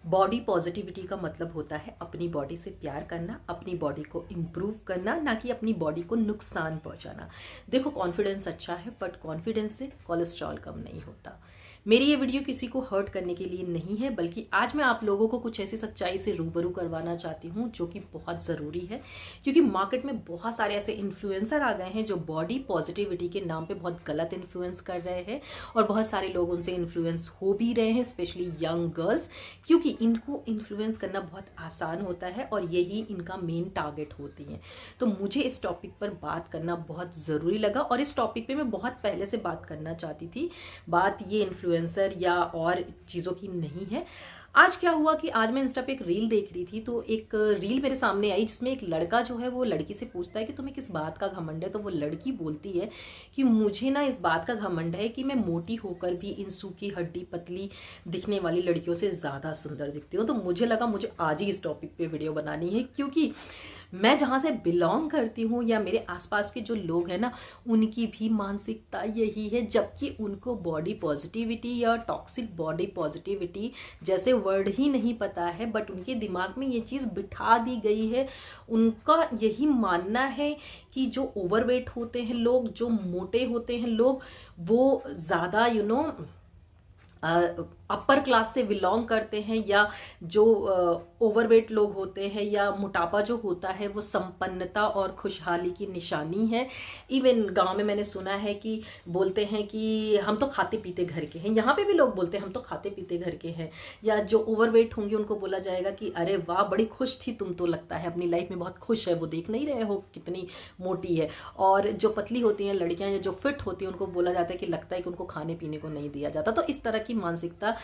Body positivity का मतलब होता है अपनी बॉडी से प्यार करना, अपनी बॉडी को इम्प्रूव करना, ना कि अपनी बॉडी को नुकसान पहुंचाना। देखो, कॉन्फिडेंस अच्छा है बट कॉन्फिडेंस से कोलेस्ट्रॉल कम नहीं होता। मेरी ये वीडियो किसी को हर्ट करने के लिए नहीं है, बल्कि आज मैं आप लोगों को कुछ ऐसी सच्चाई से रूबरू करवाना चाहती हूँ जो कि बहुत ज़रूरी है। क्योंकि मार्केट में बहुत सारे ऐसे इन्फ्लुएंसर आ गए हैं जो बॉडी पॉजिटिविटी के नाम पे बहुत गलत इन्फ्लुएंस कर रहे हैं, और बहुत सारे लोग उनसे इन्फ्लुएंस हो भी रहे हैं, स्पेशली यंग गर्ल्स, क्योंकि इनको इन्फ्लुएंस करना बहुत आसान होता है और यही इनका मेन टारगेट होती है। तो मुझे इस टॉपिक पर बात करना बहुत ज़रूरी लगा, और इस टॉपिक पे मैं बहुत पहले से बात करना चाहती थी। बात ये इन्फ्लुएंसर या और चीज़ों की नहीं है। आज क्या हुआ कि आज मैं इंस्टा पे एक रील देख रही थी, तो एक रील मेरे सामने आई जिसमें एक लड़का जो है वो लड़की से पूछता है कि तुम्हें किस बात का घमंड है। तो वो लड़की बोलती है कि मुझे ना इस बात का घमंड है कि मैं मोटी होकर भी इन सूखी हड्डी पतली दिखने वाली लड़कियों से ज़्यादा सुंदर दिखती हूँ। तो मुझे लगा मुझे आज ही इस टॉपिक पे वीडियो बनानी है, क्योंकि मैं जहाँ से बिलोंग करती हूँ या मेरे आसपास के जो लोग हैं ना, उनकी भी मानसिकता यही है। जबकि उनको बॉडी पॉजिटिविटी या टॉक्सिक बॉडी पॉजिटिविटी जैसे वर्ड ही नहीं पता है, बट उनके दिमाग में ये चीज़ बिठा दी गई है। उनका यही मानना है कि जो ओवरवेट होते हैं लोग, जो मोटे होते हैं लोग, वो ज़्यादा अपर क्लास से बिलोंग करते हैं, या जो ओवरवेट लोग होते हैं या मोटापा जो होता है वो संपन्नता और खुशहाली की निशानी है। इवन गांव में मैंने सुना है कि बोलते हैं कि हम तो खाते पीते घर के हैं। यहाँ पे भी लोग बोलते हैं हम तो खाते पीते घर के हैं। या जो ओवरवेट होंगे उनको बोला जाएगा कि अरे वाह, बड़ी खुश थी तुम, तो लगता है अपनी लाइफ में बहुत खुश है, वो देख नहीं रहे हो कितनी मोटी है। और जो पतली होती हैं लड़कियां या जो फिट होती हैं उनको बोला जाता है कि लगता है कि उनको खाने पीने को नहीं दिया जाता। तो इस तरह की मानसिकता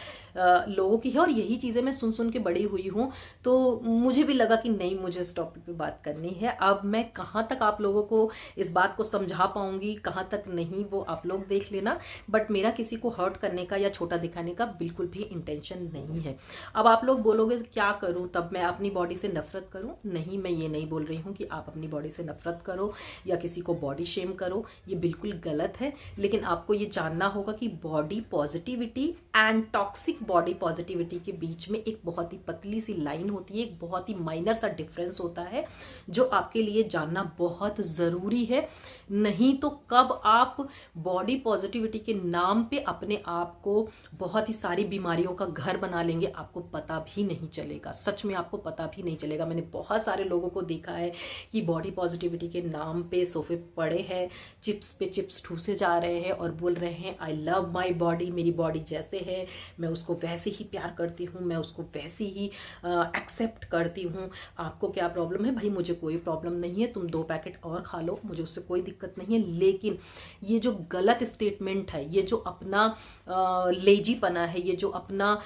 लोगों की है, और यही चीज़ें मैं सुन सुन के बड़ी हुई हूँ। तो मुझे भी लगा कि नहीं, मुझे इस टॉपिक पे बात करनी है। अब मैं कहाँ तक आप लोगों को इस बात को समझा पाऊंगी, कहाँ तक नहीं, वो आप लोग देख लेना। बट मेरा किसी को हर्ट करने का या छोटा दिखाने का बिल्कुल भी इंटेंशन नहीं है। अब आप लोग बोलोगे क्या करूँ, तब मैं अपनी बॉडी से नफरत करूँ? नहीं, मैं ये नहीं बोल रही हूँ कि आप अपनी बॉडी से नफरत करो या किसी को बॉडी शेम करो, ये बिल्कुल गलत है। लेकिन आपको ये जानना होगा कि body positivity and toxic body positivity के बीच में एक बहुत ही पतली सी लाइन होती है, एक बहुत ही माइनर सा डिफरेंस होता है, जो आपके लिए जानना बहुत ज़रूरी है। नहीं तो कब आप बॉडी पॉजिटिविटी के नाम पे अपने आप को बहुत ही सारी बीमारियों का घर बना लेंगे, आपको पता भी नहीं चलेगा। सच में आपको पता भी नहीं चलेगा। मैंने बहुत सारे लोगों को देखा है कि बॉडी पॉजिटिविटी के नाम पे सोफे पड़े हैं, चिप्स पे चिप्स ठूसे जा रहे हैं और बोल रहे हैं आई लव माई बॉडी, मेरी बॉडी जैसे है मैं उसको वैसे ही प्यार करती हूँ, मैं उसको वैसे ही एक्सेप्ट करती हूँ। आपको क्या प्रॉब्लम है? भाई मुझे कोई प्रॉब्लम नहीं है, तुम 2 पैकेट और खा लो, मुझे उससे कोई दिक्कत नहीं है। लेकिन ये जो गलत स्टेटमेंट है, ये जो अपना लेजीपना है, ये जो अपना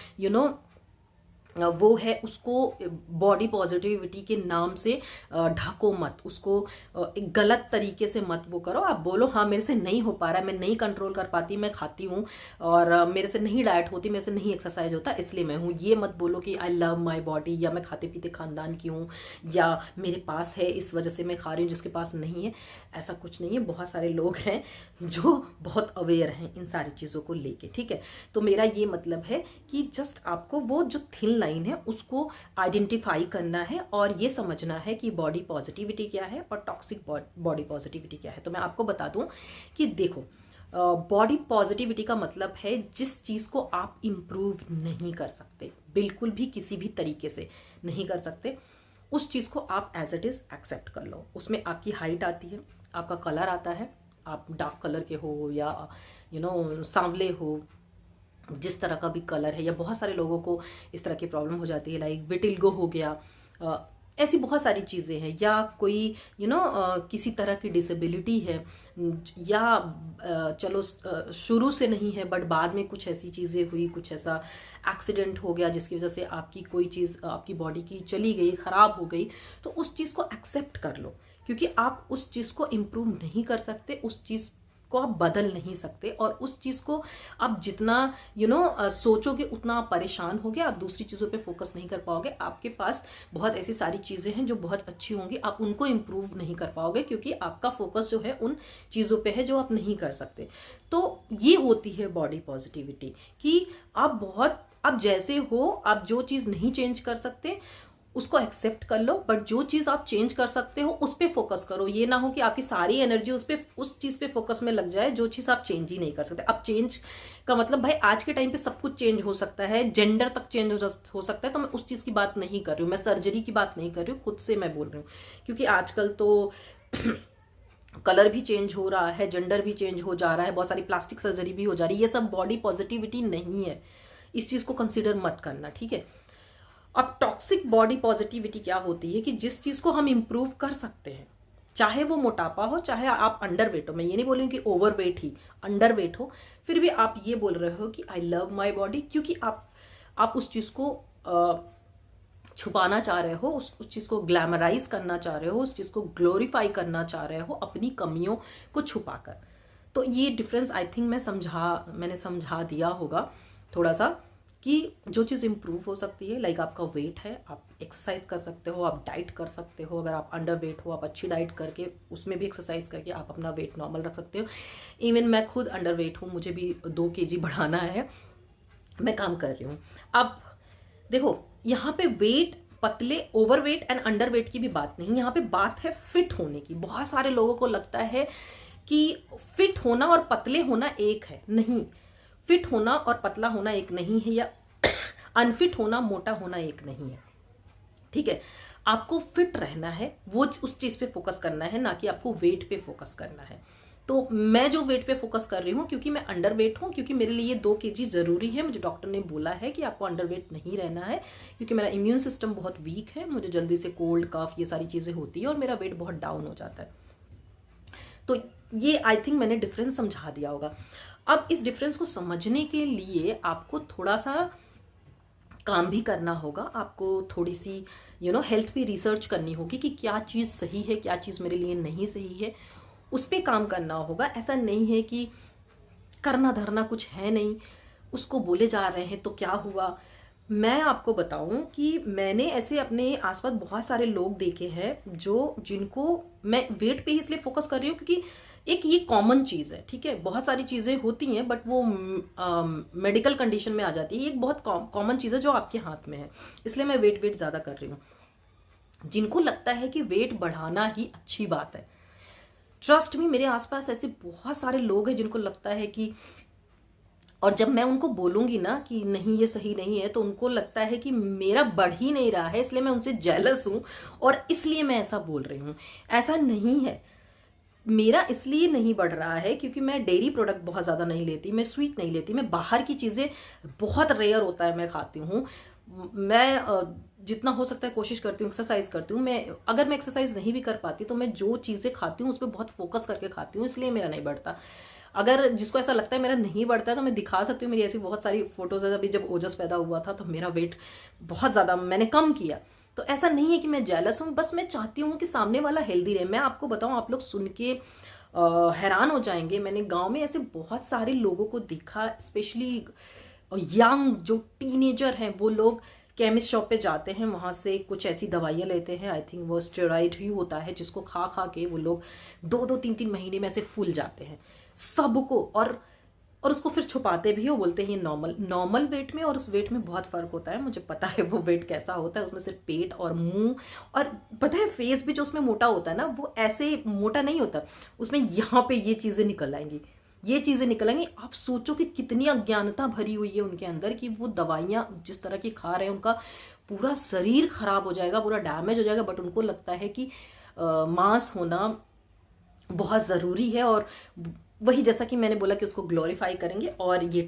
वो है, उसको बॉडी पॉजिटिविटी के नाम से ढको मत, उसको एक गलत तरीके से मत वो करो। आप बोलो हाँ मेरे से नहीं हो पा रहा है, मैं नहीं कंट्रोल कर पाती, मैं खाती हूँ और मेरे से नहीं डाइट होती, मेरे से नहीं एक्सरसाइज होता, इसलिए मैं हूँ। ये मत बोलो कि आई लव माई बॉडी, या मैं खाते पीते खानदान की हूँ, या मेरे पास है इस वजह से मैं खा रही हूँ जिसके पास नहीं है। ऐसा कुछ नहीं है। बहुत सारे लोग हैं जो बहुत अवेयर हैं इन सारी चीज़ों को लेके, ठीक है। तो मेरा ये मतलब है कि जस्ट आपको वो जो थिन लाइन है उसको आइडेंटिफाई करना है और ये समझना है कि बॉडी पॉजिटिविटी क्या है और टॉक्सिक बॉडी पॉजिटिविटी क्या है। तो मैं आपको बता दूं कि देखो, बॉडी पॉजिटिविटी का मतलब है जिस चीज़ को आप इम्प्रूव नहीं कर सकते, बिल्कुल भी किसी भी तरीके से नहीं कर सकते, उस चीज़ को आप एज इट इज़ एक्सेप्ट कर लो। उसमें आपकी हाइट आती है, आपका कलर आता है, आप डार्क कलर के हो या सांवले हो, जिस तरह का भी कलर है, या बहुत सारे लोगों को इस तरह की प्रॉब्लम हो जाती है, लाइक विटिल्गो हो गया, ऐसी बहुत सारी चीज़ें हैं, या कोई किसी तरह की डिसेबिलिटी है, या चलो शुरू से नहीं है बट बाद में कुछ ऐसी चीज़ें हुई, कुछ ऐसा एक्सीडेंट हो गया जिसकी वजह से आपकी कोई चीज़ आपकी बॉडी की चली गई, ख़राब हो गई, तो उस चीज़ को एक्सेप्ट कर लो, क्योंकि आप उस चीज़ को इम्प्रूव नहीं कर सकते, उस चीज़ को आप बदल नहीं सकते, और उस चीज़ को आप जितना सोचोगे उतना आप परेशान होगे, आप दूसरी चीज़ों पे फोकस नहीं कर पाओगे। आपके पास बहुत ऐसी सारी चीज़ें हैं जो बहुत अच्छी होंगी, आप उनको इम्प्रूव नहीं कर पाओगे क्योंकि आपका फोकस जो है उन चीज़ों पे है जो आप नहीं कर सकते। तो ये होती है बॉडी पॉजिटिविटी कि आप बहुत आप जैसे हो, आप जो चीज़ नहीं चेंज कर सकते उसको एक्सेप्ट कर लो, बट जो चीज़ आप चेंज कर सकते हो उस पर फोकस करो। ये ना हो कि आपकी सारी एनर्जी उस चीज़ पे फोकस में लग जाए जो चीज़ आप चेंज ही नहीं कर सकते। अब चेंज का मतलब भाई आज के टाइम पे सब कुछ चेंज हो सकता है, जेंडर तक चेंज हो सकता है, तो मैं उस चीज़ की बात नहीं कर रही हूँ, मैं सर्जरी की बात नहीं कर रही हूँ, खुद से मैं बोल रही हूँ। क्योंकि आजकल तो कलर भी चेंज हो रहा है, जेंडर भी चेंज हो जा रहा है, बहुत सारी प्लास्टिक सर्जरी भी हो जा रही है, ये सब बॉडी पॉजिटिविटी नहीं है, इस चीज़ को कंसिडर मत करना, ठीक है। अब टॉक्सिक बॉडी पॉजिटिविटी क्या होती है कि जिस चीज़ को हम इम्प्रूव कर सकते हैं, चाहे वो मोटापा हो, चाहे आप अंडरवेट हो, मैं ये नहीं बोल रही हूँ कि ओवरवेट ही, अंडरवेट हो, फिर भी आप ये बोल रहे हो कि आई लव माई बॉडी, क्योंकि आप उस चीज़ को छुपाना चाह रहे हो, उस चीज़ को ग्लैमराइज करना चाह रहे हो, उस चीज़ को ग्लोरीफाई करना चाह रहे हो अपनी कमियों को छुपाकर। तो ये डिफरेंस आई थिंक मैंने समझा दिया होगा थोड़ा सा, कि जो चीज़ इम्प्रूव हो सकती है, लाइक आपका वेट है, आप एक्सरसाइज कर सकते हो, आप डाइट कर सकते हो, अगर आप अंडर वेट हो आप अच्छी डाइट करके उसमें भी एक्सरसाइज करके आप अपना वेट नॉर्मल रख सकते हो। इवन मैं खुद अंडर वेट हूँ, मुझे भी 2 kg बढ़ाना है, मैं काम कर रही हूँ। अब देखो यहाँ पे वेट, पतले, ओवरवेट एंड अंडरवेट की भी बात नहीं, यहाँ पे बात है फिट होने की। बहुत सारे लोगों को लगता है कि फिट होना और पतले होना एक है, नहीं। फिट होना और पतला होना एक नहीं है, या अनफिट होना, मोटा होना एक नहीं है, ठीक है। आपको फिट रहना है, वो उस चीज पे फोकस करना है, ना कि आपको वेट पे फोकस करना है। तो मैं जो वेट पे फोकस कर रही हूँ क्योंकि मैं अंडर वेट हूँ, क्योंकि मेरे लिए 2 kg जरूरी है, मुझे डॉक्टर ने बोला है कि आपको अंडर वेट नहीं रहना है, क्योंकि मेरा इम्यून सिस्टम बहुत वीक है, मुझे जल्दी से कोल्ड कफ ये सारी चीजें होती है और मेरा वेट बहुत डाउन हो जाता है। तो ये आई थिंक मैंने डिफरेंस समझा दिया होगा। अब इस डिफरेंस को समझने के लिए आपको थोड़ा सा काम भी करना होगा, आपको थोड़ी सी हेल्थ पे रिसर्च करनी होगी कि क्या चीज़ सही है, क्या चीज़ मेरे लिए नहीं सही है, उस पर काम करना होगा। ऐसा नहीं है कि करना धरना कुछ है नहीं, उसको बोले जा रहे हैं तो क्या हुआ। मैं आपको बताऊं कि मैंने ऐसे अपने आसपास बहुत सारे लोग देखे हैं जिनको मैं वेट पे ही इसलिए फोकस कर रही हूँ क्योंकि एक ये कॉमन चीज़ है, ठीक है। बहुत सारी चीज़ें होती हैं बट वो मेडिकल कंडीशन में आ जाती है, एक बहुत कॉमन चीज़ है जो आपके हाथ में है, इसलिए मैं वेट ज़्यादा कर रही हूँ। जिनको लगता है कि वेट बढ़ाना ही अच्छी बात है, ट्रस्ट मी, मेरे आसपास ऐसे बहुत सारे लोग हैं जिनको लगता है कि, और जब मैं उनको बोलूंगी ना कि नहीं ये सही नहीं है, तो उनको लगता है कि मेरा बढ़ ही नहीं रहा है, इसलिए मैं उनसे जेलस हूं और इसलिए मैं ऐसा बोल रही हूं। ऐसा नहीं है, मेरा इसलिए नहीं बढ़ रहा है क्योंकि मैं डेयरी प्रोडक्ट बहुत ज़्यादा नहीं लेती, मैं स्वीट नहीं लेती, मैं बाहर की चीज़ें बहुत रेयर होता है मैं खाती हूँ। मैं जितना हो सकता है कोशिश करती हूँ, एक्सरसाइज करती हूँ। अगर मैं एक्सरसाइज नहीं भी कर पाती तो मैं जो चीज़ें खाती हूँ उस पर बहुत फोकस करके खाती हूँ, इसलिए मेरा नहीं बढ़ता। अगर जिसको ऐसा लगता है मेरा नहीं बढ़ता है तो मैं दिखा सकती हूँ, मेरी ऐसी बहुत सारी फोटोज है। अभी जब ओजस पैदा हुआ था तो मेरा वेट बहुत ज़्यादा मैंने कम किया। तो ऐसा नहीं है कि मैं जेलस हूँ, बस मैं चाहती हूँ कि सामने वाला हेल्दी रहे। मैं आपको बताऊँ, आप लोग सुन के हैरान हो जाएंगे, मैंने गांव में ऐसे बहुत सारे लोगों को देखा, स्पेशली यंग जो टीनेजर हैं, वो लोग केमिस्ट शॉप पे जाते हैं, वहाँ से कुछ ऐसी दवाइयाँ लेते हैं, आई थिंक वो स्टेरॉइड ही होता है, जिसको खा खा के वो लोग 2-2, 3-3 महीने में ऐसे फूल जाते हैं सबको, और उसको फिर छुपाते भी हो, बोलते हैं नॉर्मल वेट में और उस वेट में बहुत फर्क होता है। मुझे पता है वो वेट कैसा होता है, उसमें सिर्फ पेट और मुंह, और पता है फेस भी जो उसमें मोटा होता है ना, वो ऐसे मोटा नहीं होता, उसमें यहाँ पे ये चीज़ें निकल आएंगी, ये चीज़ें निकल आएंगी। आप सोचो कि कितनी अज्ञानता भरी हुई है उनके अंदर कि वो दवाइयाँ जिस तरह की खा रहे हैं उनका पूरा शरीर खराब हो जाएगा, पूरा डैमेज हो जाएगा, बट उनको लगता है कि मांस होना बहुत ज़रूरी है। और वही जैसा कि मैंने बोला कि उसको ग्लोरीफाई करेंगे, और ये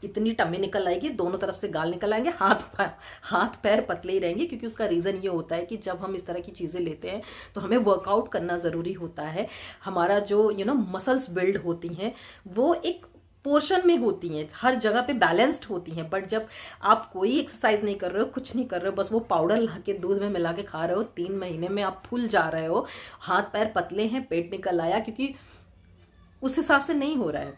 इतनी टमी निकल आएगी, दोनों तरफ से गाल निकल आएंगे, हाथ पैर पतले ही रहेंगे, क्योंकि उसका रीज़न ये होता है कि जब हम इस तरह की चीज़ें लेते हैं तो हमें वर्कआउट करना ज़रूरी होता है। हमारा जो मसल्स बिल्ड होती हैं वो एक पोर्शन में होती हैं, हर जगह पे बैलेंस्ड होती हैं, बट जब आप कोई एक्सरसाइज नहीं कर रहे हो, कुछ नहीं कर रहे हो, बस वो पाउडर ला के दूध में मिला के खा रहे हो, 3 महीने में आप फूल जा रहे हो, हाथ पैर पतले हैं, पेट निकल आया, क्योंकि उस हिसाब से नहीं हो रहा है।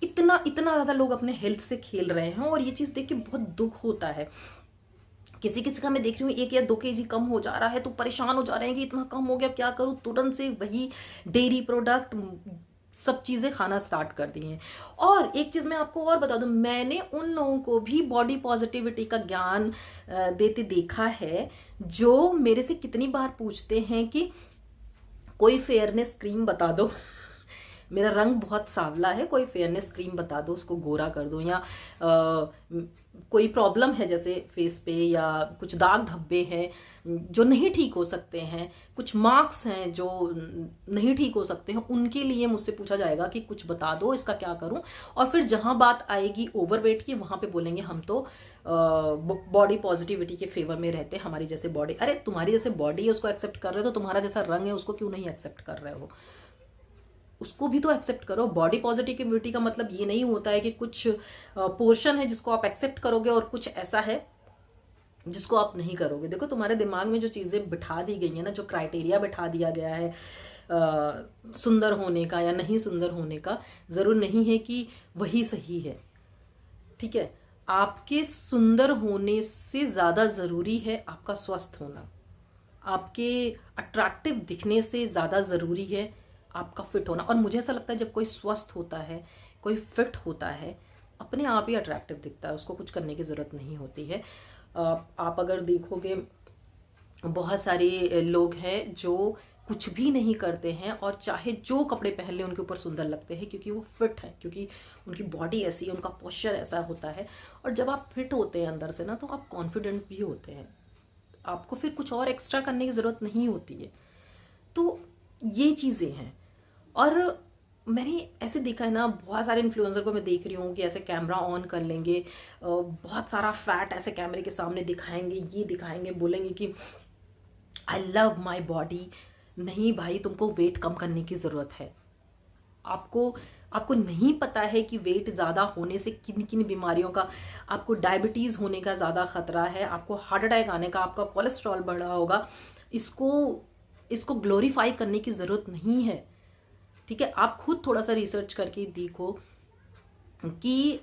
इतना ज़्यादा लोग अपने हेल्थ से खेल रहे हैं, और ये चीज़ देख के बहुत दुख होता है। किसी का मैं देख रही हूँ 1 या 2 kg कम हो जा रहा है तो परेशान हो जा रहे हैं कि इतना कम हो गया, क्या करूँ, तुरंत से वही डेयरी प्रोडक्ट सब चीज़ें खाना स्टार्ट कर दी हैं। और एक चीज़ मैं आपको और बता दूं, मैंने उन लोगों को भी बॉडी पॉजिटिविटी का ज्ञान देते देखा है जो मेरे से कितनी बार पूछते हैं कि कोई फेयरनेस क्रीम बता दो मेरा रंग बहुत सांवला है, कोई फेयरनेस क्रीम बता दो, उसको गोरा कर दो, या कोई प्रॉब्लम है जैसे फेस पे, या कुछ दाग धब्बे हैं जो नहीं ठीक हो सकते हैं, कुछ मार्क्स हैं जो नहीं ठीक हो सकते हैं, उनके लिए मुझसे पूछा जाएगा कि कुछ बता दो, इसका क्या करूं। और फिर जहां बात आएगी ओवरवेट की, वहां पे बोलेंगे हम तो बॉडी पॉजिटिविटी के फेवर में रहते हैं, हमारी जैसे बॉडी। अरे तुम्हारी जैसे बॉडी है उसको एक्सेप्ट कर रहे हो, तो तुम्हारा जैसा रंग है उसको क्यों नहीं एक्सेप्ट कर रहे हो? उसको भी तो एक्सेप्ट करो। बॉडी पॉजिटिविटी का मतलब ये नहीं होता है कि कुछ पोर्शन है जिसको आप एक्सेप्ट करोगे और कुछ ऐसा है जिसको आप नहीं करोगे। देखो तुम्हारे दिमाग में जो चीज़ें बिठा दी गई हैं ना, जो क्राइटेरिया बिठा दिया गया है सुंदर होने का या नहीं सुंदर होने का, ज़रूर नहीं है कि वही सही है। ठीक है, आपके सुंदर होने से ज़्यादा ज़रूरी है आपका स्वस्थ होना। आपके अट्रैक्टिव दिखने से ज़्यादा ज़रूरी है आपका फिट होना। और मुझे ऐसा लगता है जब कोई स्वस्थ होता है, कोई फिट होता है, अपने आप ही अट्रैक्टिव दिखता है, उसको कुछ करने की ज़रूरत नहीं होती है। आप अगर देखोगे बहुत सारे लोग हैं जो कुछ भी नहीं करते हैं और चाहे जो कपड़े पहन ले उनके ऊपर सुंदर लगते हैं, क्योंकि वो फिट है, क्योंकि उनकी बॉडी ऐसी है, उनका पोस्चर ऐसा होता है। और जब आप फिट होते हैं अंदर से ना, तो आप कॉन्फिडेंट भी होते हैं, आपको फिर कुछ और एक्स्ट्रा करने की ज़रूरत नहीं होती है। तो ये चीज़ें हैं। और मैंने ऐसे देखा है ना, बहुत सारे इन्फ्लुएंसर को मैं देख रही हूँ कि ऐसे कैमरा ऑन कर लेंगे, बहुत सारा फैट ऐसे कैमरे के सामने दिखाएंगे, ये दिखाएंगे, बोलेंगे कि आई लव माई बॉडी। नहीं भाई, तुमको वेट कम करने की ज़रूरत है। आपको नहीं पता है कि वेट ज़्यादा होने से किन किन बीमारियों का, आपको डायबिटीज़ होने का ज़्यादा खतरा है, आपको हार्ट अटैक आने का, आपका कोलेस्ट्रॉल बढ़ा होगा। इसको ग्लोरीफाई करने की ज़रूरत नहीं है। ठीक है, आप खुद थोड़ा सा रिसर्च करके देखो कि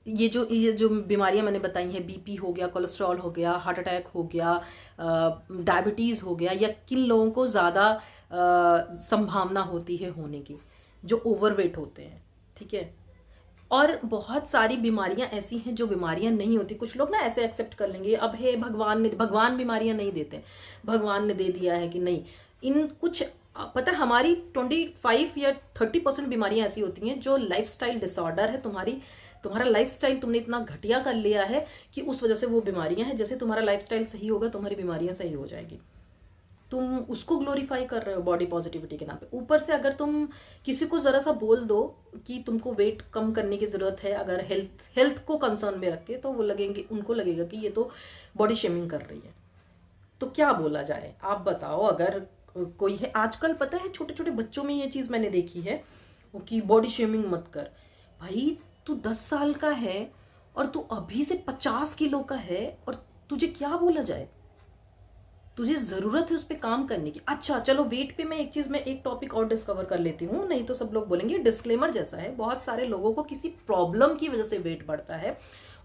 ये जो बीमारियां मैंने बताई हैं, बीपी हो गया, कोलेस्ट्रॉल हो गया, हार्ट अटैक हो गया, डायबिटीज़ हो गया, या किन लोगों को ज़्यादा संभावना होती है होने की, जो ओवरवेट होते हैं। ठीक है, और बहुत सारी बीमारियां ऐसी हैं जो बीमारियां नहीं होती। कुछ लोग ना ऐसे एक्सेप्ट कर लेंगे, अब है भगवान बीमारियां नहीं देते, भगवान ने दे दिया है कि नहीं। इन कुछ पता है, हमारी 25 या 30% बीमारियां ऐसी होती हैं जो लाइफस्टाइल डिसऑर्डर है। तुम्हारा लाइफस्टाइल तुमने इतना घटिया कर लिया है कि उस वजह से वो बीमारियां हैं। जैसे तुम्हारा लाइफस्टाइल सही होगा, तुम्हारी बीमारियां सही हो जाएगी। तुम उसको ग्लोरीफाई कर रहे हो बॉडी पॉजिटिविटी के नाम पे। ऊपर से अगर तुम किसी को जरा सा बोल दो कि तुमको वेट कम करने की जरूरत है, अगर हेल्थ को कंसर्न में रख के, तो उनको लगेगा कि ये तो बॉडी शेमिंग कर रही है। तो क्या बोला जाए, आप बताओ। अगर कोई है, आजकल पता है छोटे छोटे बच्चों में ये चीज मैंने देखी है कि बॉडी शेमिंग मत कर। भाई तू 10 साल का है और तू अभी से 50 किलो का है, और तुझे क्या बोला जाए? तुझे जरूरत है उस पर काम करने की। अच्छा चलो, वेट पे मैं एक टॉपिक और डिस्कवर कर लेती हूँ, नहीं तो सब लोग बोलेंगे डिस्क्लेमर जैसा है। बहुत सारे लोगों को किसी प्रॉब्लम की वजह से वेट बढ़ता है,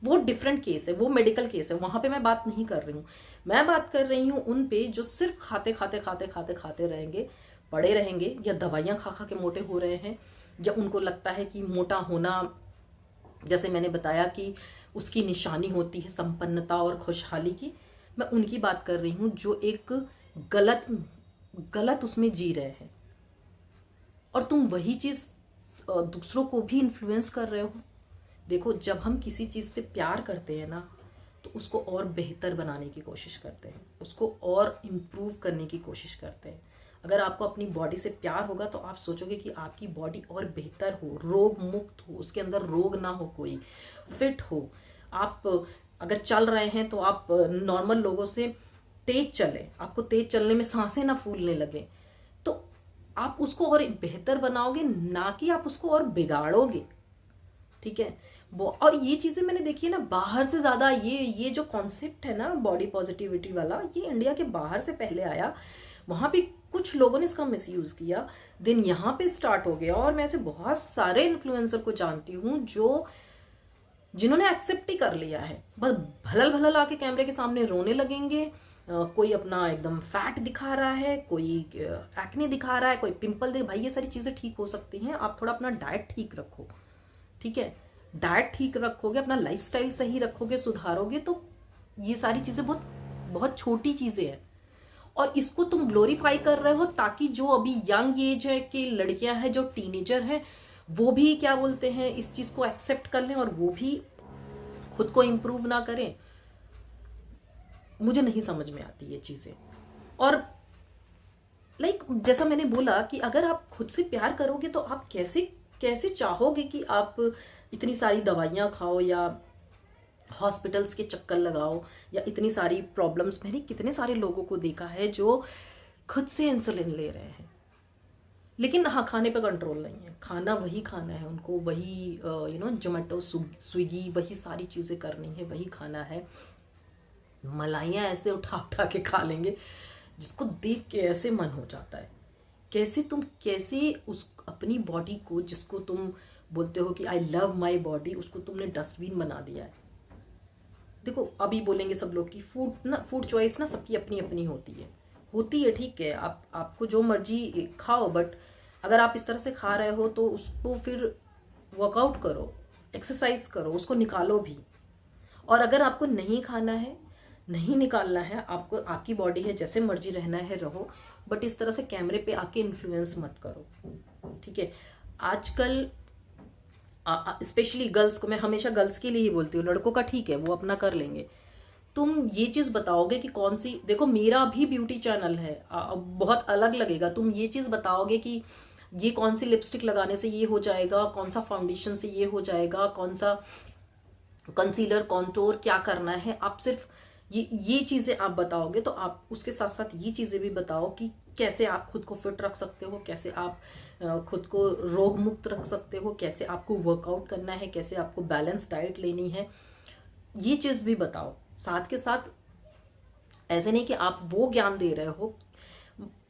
वो डिफरेंट केस है, वो मेडिकल केस है, वहां पे मैं बात नहीं कर रही हूँ। मैं बात कर रही हूँ उन पे जो सिर्फ खाते खाते रहेंगे, पड़े रहेंगे, या दवाइयां खा खा के मोटे हो रहे हैं, या उनको लगता है कि मोटा होना, जैसे मैंने बताया कि उसकी निशानी होती है संपन्नता और खुशहाली की। मैं उनकी बात कर रही हूं जो एक गलत उसमें जी रहे हैं, और तुम वही चीज दूसरों को भी इन्फ्लुएंस कर रहे हो। देखो, जब हम किसी चीज से प्यार करते हैं ना, तो उसको और बेहतर बनाने की कोशिश करते हैं, उसको और इम्प्रूव करने की कोशिश करते हैं। अगर आपको अपनी बॉडी से प्यार होगा तो आप सोचोगे कि आपकी बॉडी और बेहतर हो, रोग मुक्त हो, उसके अंदर रोग ना हो, कोई फिट हो। आप अगर चल रहे हैं तो आप नॉर्मल लोगों से तेज चले, आपको तेज चलने में सांसें ना फूलने लगे, तो आप उसको और बेहतर बनाओगे, ना कि आप उसको और बिगाड़ोगे। ठीक है, और ये चीजें मैंने देखी है ना बाहर से ज्यादा। ये जो कॉन्सेप्ट है ना बॉडी पॉजिटिविटी वाला, ये इंडिया के बाहर से पहले आया। वहां पे कुछ लोगों ने इसका मिसयूज किया, देन यहाँ पे स्टार्ट हो गया। और मैं ऐसे बहुत सारे इन्फ्लुएंसर को जानती हूँ जो जिन्होंने एक्सेप्ट ही कर लिया है, बस भलल भलल आके कैमरे के सामने रोने लगेंगे। कोई अपना एकदम फैट दिखा रहा है, कोई एक्ने दिखा रहा है, कोई पिंपल दे। भाई ये सारी चीजें ठीक हो सकती हैं, आप थोड़ा अपना डाइट ठीक रखो, ठीक है। डाइट ठीक रखोगे, अपना लाइफस्टाइल सही रखोगे, सुधारोगे, तो ये सारी चीजें बहुत बहुत छोटी चीजें हैं। और इसको तुम ग्लोरीफाई कर रहे हो ताकि जो अभी यंग एज है कि लड़कियां हैं, जो टीनेजर हैं, वो भी क्या बोलते हैं इस चीज को एक्सेप्ट कर लें और वो भी खुद को इम्प्रूव ना करें। मुझे नहीं समझ में आती ये चीजें। और लाइक जैसा मैंने बोला कि अगर आप खुद से प्यार करोगे तो आप कैसे कैसे चाहोगे कि आप इतनी सारी दवाइयां खाओ या हॉस्पिटल्स के चक्कर लगाओ या इतनी सारी प्रॉब्लम्स। मैंने कितने सारे लोगों को देखा है जो खुद से इंसुलिन ले रहे हैं, लेकिन हाँ खाने पे कंट्रोल नहीं है। खाना वही खाना है उनको, वही जोमेटो स्विगी वही सारी चीज़ें करनी है, वही खाना है। मलाइयाँ ऐसे उठा उठा के खा लेंगे जिसको देख के ऐसे मन हो जाता है। कैसे उस अपनी बॉडी को, जिसको तुम बोलते हो कि आई लव माई बॉडी, उसको तुमने डस्टबिन बना दिया है। देखो अभी बोलेंगे सब लोग कि फूड चॉइस ना सबकी अपनी अपनी होती है, ठीक है। आपको जो मर्जी खाओ, बट अगर आप इस तरह से खा रहे हो तो उसको फिर वर्कआउट करो, एक्सरसाइज करो, उसको निकालो भी। और अगर आपको नहीं खाना है, नहीं निकालना है, आपको आपकी बॉडी है, जैसे मर्जी रहना है रहो, बट इस तरह से कैमरे पे आके इन्फ्लुएंस मत करो, ठीक है। आजकल स्पेशली गर्ल्स को, मैं हमेशा गर्ल्स के लिए ही बोलती हूँ, लड़कों का ठीक है वो अपना कर लेंगे। तुम ये चीज बताओगे कि कौन सी, देखो मेरा भी ब्यूटी चैनल है, बहुत अलग लगेगा। तुम ये चीज बताओगे कि ये कौन सी लिपस्टिक लगाने से ये हो जाएगा, कौन सा फाउंडेशन से ये हो जाएगा, कौन सा कंसीलर कॉन्टोर क्या करना है। आप सिर्फ ये चीजें आप बताओगे, तो आप उसके साथ साथ ये चीजें भी बताओ कि कैसे आप खुद को फिट रख सकते हो, कैसे आप खुद को रोग मुक्त रख सकते हो, कैसे आपको वर्कआउट करना है, कैसे आपको बैलेंस डाइट लेनी है। ये चीज भी बताओ साथ के साथ। ऐसे नहीं कि आप वो ज्ञान दे रहे हो।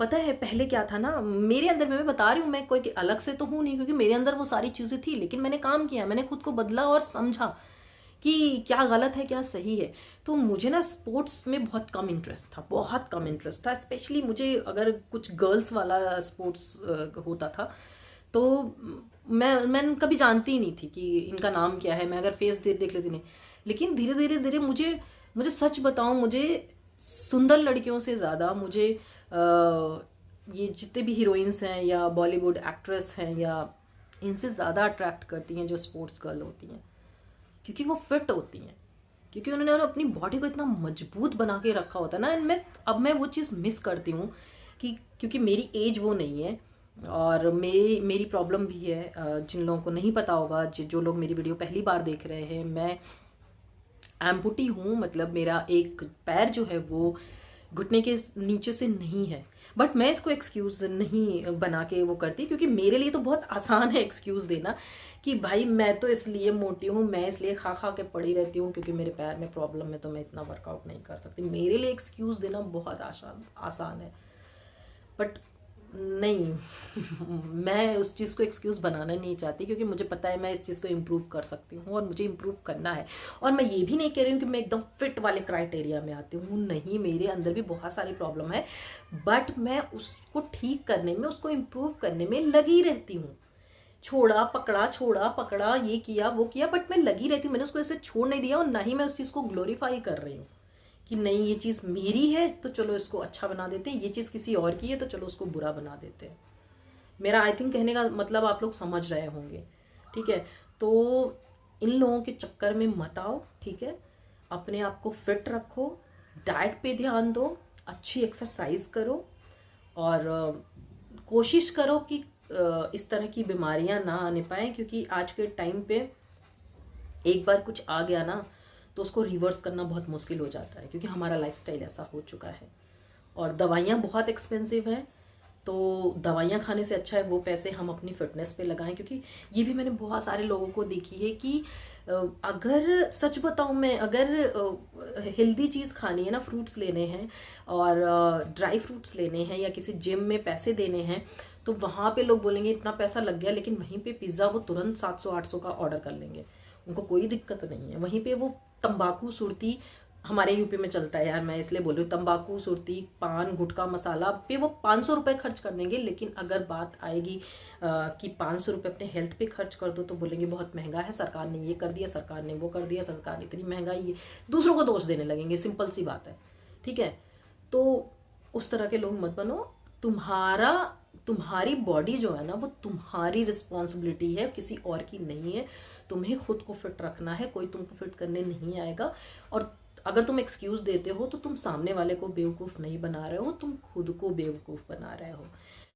पता है पहले क्या था ना, मेरे अंदर मैं बता रही हूँ, मैं कोई अलग से तो हूं नहीं, क्योंकि मेरे अंदर वो सारी चीजें थी, लेकिन मैंने काम किया, मैंने खुद को बदला और समझा कि क्या गलत है क्या सही है। तो मुझे ना स्पोर्ट्स में बहुत कम इंटरेस्ट था। स्पेशली मुझे अगर कुछ गर्ल्स वाला स्पोर्ट्स होता था तो मैं कभी जानती ही नहीं थी कि इनका नाम क्या है। मैं अगर फेस देख लेती नहीं, लेकिन धीरे धीरे मुझे सच बताऊं, मुझे सुंदर लड़कियों से ज़्यादा मुझे ये जितने भी हीरोइंस हैं या बॉलीवुड एक्ट्रेस हैं या इनसे ज़्यादा अट्रैक्ट करती हैं जो स्पोर्ट्स गर्ल होती हैं, क्योंकि वो फिट होती हैं, क्योंकि उन्होंने अपनी बॉडी को इतना मजबूत बना के रखा होता है ना। मैं वो चीज़ मिस करती हूँ कि क्योंकि मेरी एज वो नहीं है और मेरी प्रॉब्लम भी है। जिन लोगों को नहीं पता होगा, जो लोग मेरी वीडियो पहली बार देख रहे हैं, मैं एम्पुटी हूँ, मतलब मेरा एक पैर जो है वो घुटने के नीचे से नहीं है। बट मैं इसको एक्सक्यूज नहीं बना के वो करती, क्योंकि मेरे लिए तो बहुत आसान है एक्सक्यूज देना कि भाई मैं तो इसलिए मोटी हूँ, मैं इसलिए खा खा के पड़ी रहती हूँ क्योंकि मेरे पैर में प्रॉब्लम है, तो मैं इतना वर्कआउट नहीं कर सकती। मेरे लिए एक्सक्यूज देना बहुत आसान है, बट नहीं मैं उस चीज़ को एक्सक्यूज बनाना नहीं चाहती, क्योंकि मुझे पता है मैं इस चीज़ को इम्प्रूव कर सकती हूँ और मुझे इम्प्रूव करना है। और मैं ये भी नहीं कह रही हूँ कि मैं एकदम फिट वाले क्राइटेरिया में आती हूँ, नहीं, मेरे अंदर भी बहुत सारी प्रॉब्लम है, बट मैं उसको ठीक करने में, उसको इम्प्रूव करने में लगी रहती हूँ। छोड़ा पकड़ा, ये किया वो किया, बट मैं लगी रहती हूँ। मैंने उसको ऐसे छोड़ नहीं दिया और ना ही मैं उस चीज़ को ग्लोरीफाई कर रही हूँ कि नहीं ये चीज़ मेरी है तो चलो इसको अच्छा बना देते हैं, ये चीज़ किसी और की है तो चलो उसको बुरा बना देते हैं। मेरा आई थिंक कहने का मतलब आप लोग समझ रहे होंगे, ठीक है। तो इन लोगों के चक्कर में मत आओ, ठीक है। अपने आप को फिट रखो, डाइट पे ध्यान दो, अच्छी एक्सरसाइज करो और कोशिश करो कि इस तरह की बीमारियां ना आने पाए, क्योंकि आज के टाइम पे एक बार कुछ आ गया ना तो उसको रिवर्स करना बहुत मुश्किल हो जाता है, क्योंकि हमारा लाइफस्टाइल ऐसा हो चुका है और दवाइयाँ बहुत एक्सपेंसिव हैं। तो दवाइयाँ खाने से अच्छा है वो पैसे हम अपनी फिटनेस पे लगाएं, क्योंकि ये भी मैंने बहुत सारे लोगों को देखी है कि अगर सच बताऊं मैं, अगर हेल्दी चीज़ खानी है ना, फ्रूट्स लेने हैं और ड्राई फ्रूट्स लेने हैं या किसी जिम में पैसे देने हैं, तो वहाँ पे लोग बोलेंगे इतना पैसा लग गया, लेकिन वहीं पे पिज़्ज़ा वो तुरंत 700-800 का ऑर्डर कर लेंगे। उनको कोई दिक्कत नहीं है। वहीं पे वो तंबाकू सुर्ती, हमारे यूपी में चलता है यार, मैं इसलिए बोल रही हूँ, तंबाकू सुर्ती पान गुटखा मसाला पे वो 500 रुपये खर्च कर देंगे, लेकिन अगर बात आएगी कि 500 रुपये अपने हेल्थ पे खर्च कर दो तो बोलेंगे बहुत महंगा है, सरकार ने ये कर दिया, सरकार ने वो कर दिया, सरकार ने इतनी महंगाई है, दूसरों को दोष देने लगेंगे, सिंपल सी बात है। ठीक है, तो उस तरह के लोग मत बनो। तुम्हारी बॉडी जो है ना वो तुम्हारी रिस्पॉन्सिबिलिटी है, किसी और की नहीं है। तुम्हें खुद को फिट रखना है, कोई तुमको फिट करने नहीं आएगा। और अगर तुम एक्सक्यूज देते हो तो तुम सामने वाले को बेवकूफ़ नहीं बना रहे हो, तुम खुद को बेवकूफ़ बना रहे हो।